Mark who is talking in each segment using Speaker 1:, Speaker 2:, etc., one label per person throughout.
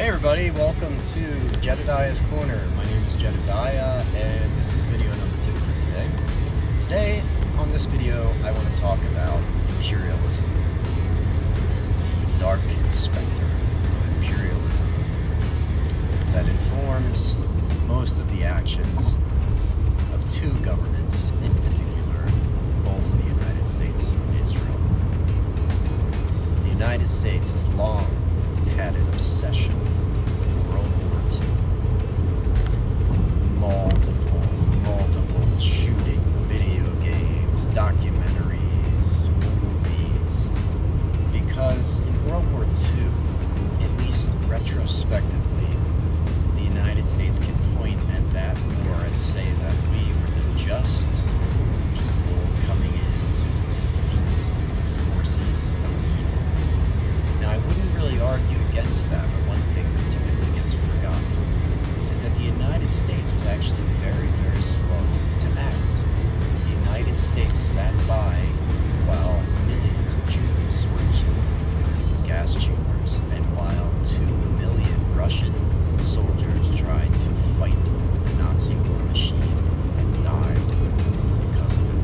Speaker 1: Hey everybody, welcome to Jedediah's Corner. My name is Jedediah, and this is video number 2 for today. Today, on this video, I want to talk about imperialism. The dark specter of imperialism that informs most of the actions of two governments, in particular, both the United States and Israel. The United States has long had an obsession with World War II. Multiple shooting, video games, documentaries, movies. Because in World War II, at least retrospectively, the United States can point at that war and say that we were the just people coming in to defeat the forces of evil. Now, I wouldn't really argue against that, but one thing that typically gets forgotten is that the United States was actually very, very slow to act. The United States sat by while millions of Jews were killed in gas chambers, and while 2 million Russian soldiers tried to fight the Nazi war machine and died because of it.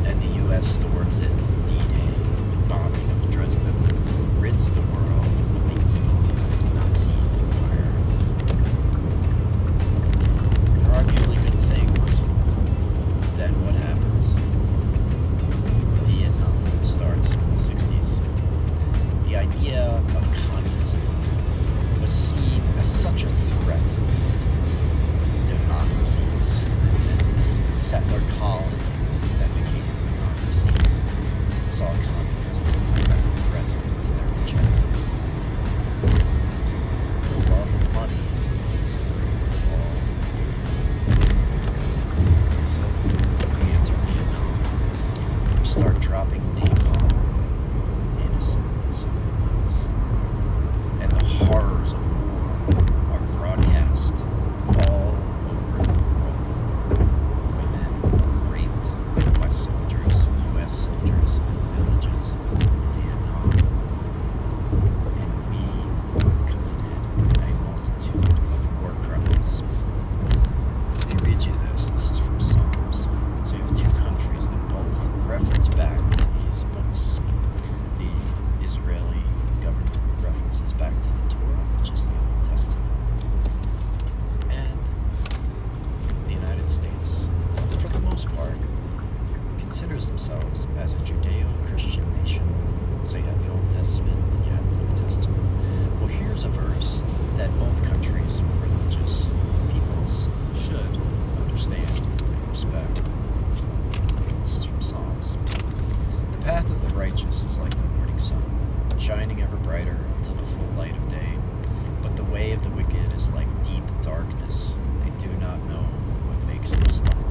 Speaker 1: Then the U.S. storms in D-Day, bombing of Dresden, rids the world of the evil of the Nazi Empire. There are arguably good things. Then what happens? Vietnam starts in the 60s. The idea of communism was seen as such a threat to democracies and settler colonies that became democracies saw communism as a threat to their agenda. The love of money is the root of all. So we enter Vietnam. We start dropping napalm on innocent civilians. And the horrors of war are broadcast all over the world. Women are raped by soldiers, U.S. soldiers, in villages in Vietnam. And we committed a multitude of war crimes. Let me read you this. This is from Psalms. So you have two countries that both reference back to these books. The Israeli government references back to the Torah, which is the Old Testament. And the United States, for the most part, considers themselves as a Judeo-Christian nation. So you have the Old Testament and you have the New Testament. Well, here's a verse that both countries' religious peoples should understand and respect. This is from Psalms. The path of the righteous is like the morning sun, shining ever brighter until the full light of day. But the way of the wicked is like deep darkness. They do not know what makes them stumble.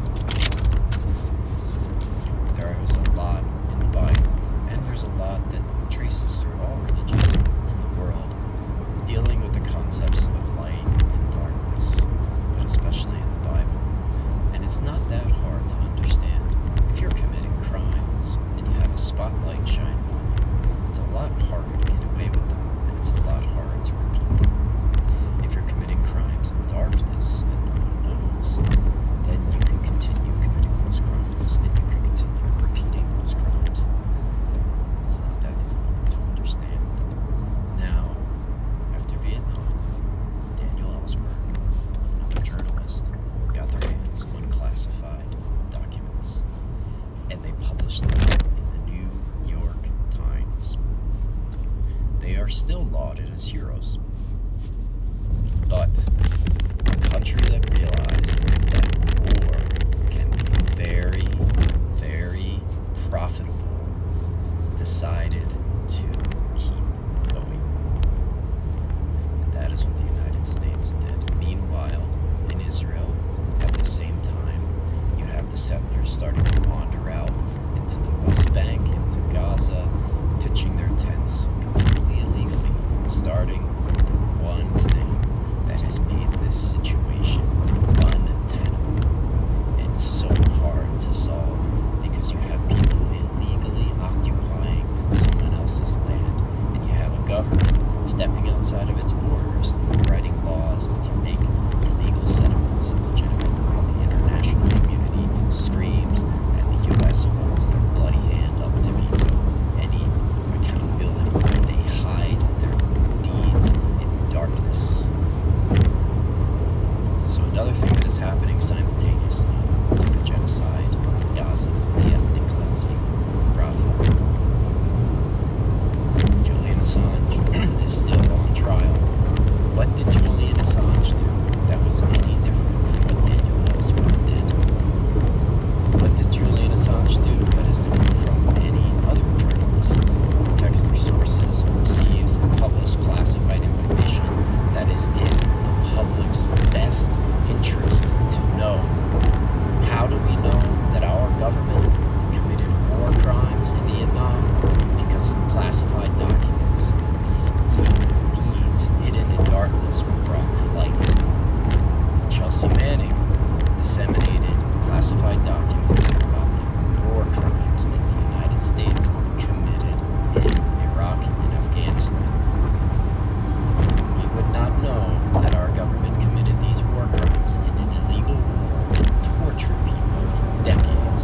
Speaker 1: There is a lot in the Bible, and there's a lot that traces through all religions in the world, dealing with the concepts of light and darkness, but especially in the Bible. And it's not that hard to understand. If you're committing crimes and you have a spotlight shining on you, it's a lot harder to get away with them, and it's a lot harder to repeat them. If you're committing crimes in darkness and no one knows, then you can continue committing those crimes, and you can continue repeating those crimes. It's not that difficult to understand. Now, after Vietnam, Daniel Ellsberg, another journalist, got their hands on classified documents, and they published them in the New York Times. They are still lauded as heroes. But a country that realized that war can be very, very profitable decided to keep going. And that is what the United States did. Meanwhile, in Israel, at the same time, you have the settlers starting to wander out into the West Bank, into Gaza, pitching their tents completely illegally, starting the one thing that has made this situation untenable and so hard to solve, because you have people illegally occupying someone else's land, and you have a government stepping outside of its borders, writing laws to make illegal settlements legitimate, while the international community screams and the U.S. holds their bloody hand up to veto any accountability. They hide their deeds in darkness. So another thing that is happening simultaneously to the genocide, Gaza, the ethnic cleansing, Rafah, Julian Assange is still on trial. What did Julian Assange do that was any different from what Daniel Ellsberg did? What did Julian Assange do that is different from any other journalist who protects their sources or receives and publishes classified information that is in the public's best interest to know? How do we know that our government committed war crimes in Vietnam? Because classified documents, these evil deeds hidden in darkness, were brought to light. Chelsea Manning disseminated classified documents about the war crimes that the United States committed in Iraq and Afghanistan. We would not know that our government committed these war crimes in an illegal war and tortured people for decades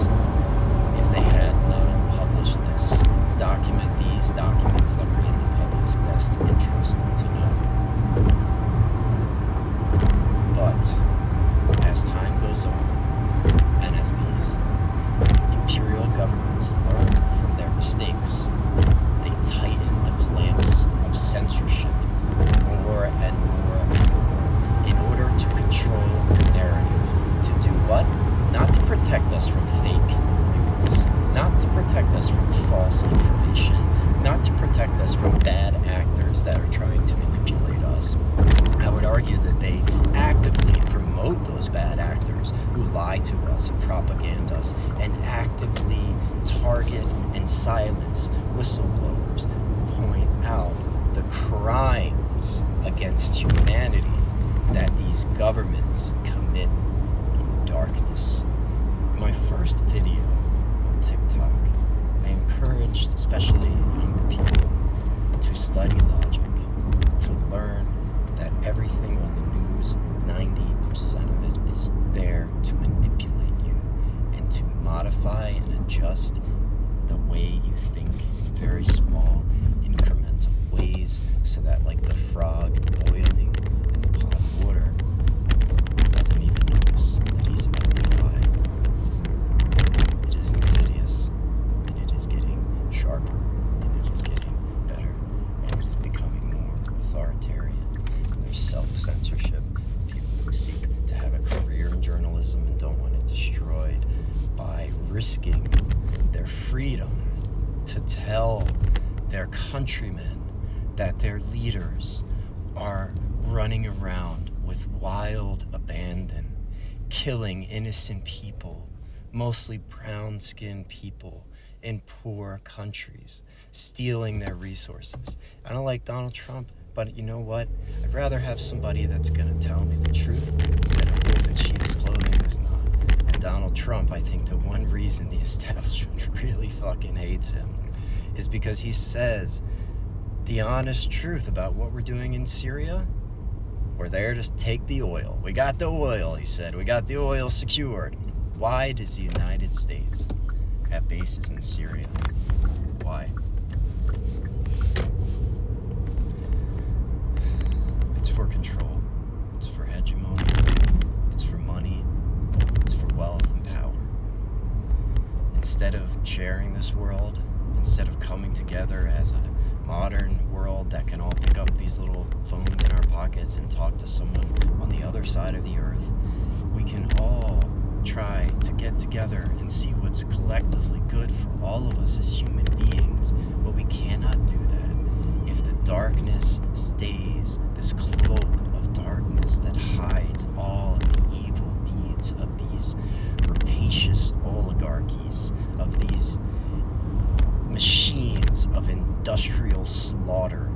Speaker 1: if they had not published this document, these documents that were in the public's best interest to know. But as time goes on, and as these imperial governments learn from their mistakes, they tighten the clamps of censorship more and more and more in order to control the narrative. To do what? Not to protect us from fake news, not to protect us from false information, not to protect us from bad actors that are trying to manipulate us. I would argue that they actively promote those bad actors who lie to us and propaganda us, and actively target and silence whistleblowers who point out the crimes against humanity that these governments commit in darkness. In my first video on TikTok, I encouraged especially younger people to study logic, to learn that everything on the news, 90% of it is there to manipulate you and to modify and adjust the way you think in very small, incremental ways, so that, like the frog boiling in the pot of water, doesn't even notice that he's about to die. It is insidious, and it is getting sharper, and it is getting better, and it is becoming more authoritarian. There's self-censorship, people who seek to have a career in journalism and don't want it destroyed by risking their freedom to tell their countrymen that their leaders are running around with wild abandon, killing innocent people, mostly brown-skinned people in poor countries, stealing their resources. I don't like Donald Trump, but you know what? I'd rather have somebody that's going to tell me the truth than a wolf in sheep's clothing who's not. And Donald Trump, I think the one reason the establishment really fucking hates him is because he says the honest truth about what we're doing in Syria. We're there to take the oil. We got the oil, he said. We got the oil secured. Why does the United States have bases in Syria? Why? It's for control. It's for hegemony. It's for money. It's for wealth and power. Instead of sharing this world, instead of coming together as a modern world that can all pick up these little phones in our pockets and talk to someone on the other side of the earth, we can all try to get together and see what's collectively good for all of us as human beings. But we cannot do that if the darkness stays, this cloak of darkness that hides all of the evil deeds of these rapacious oligarchies, of these machines of industrial slaughter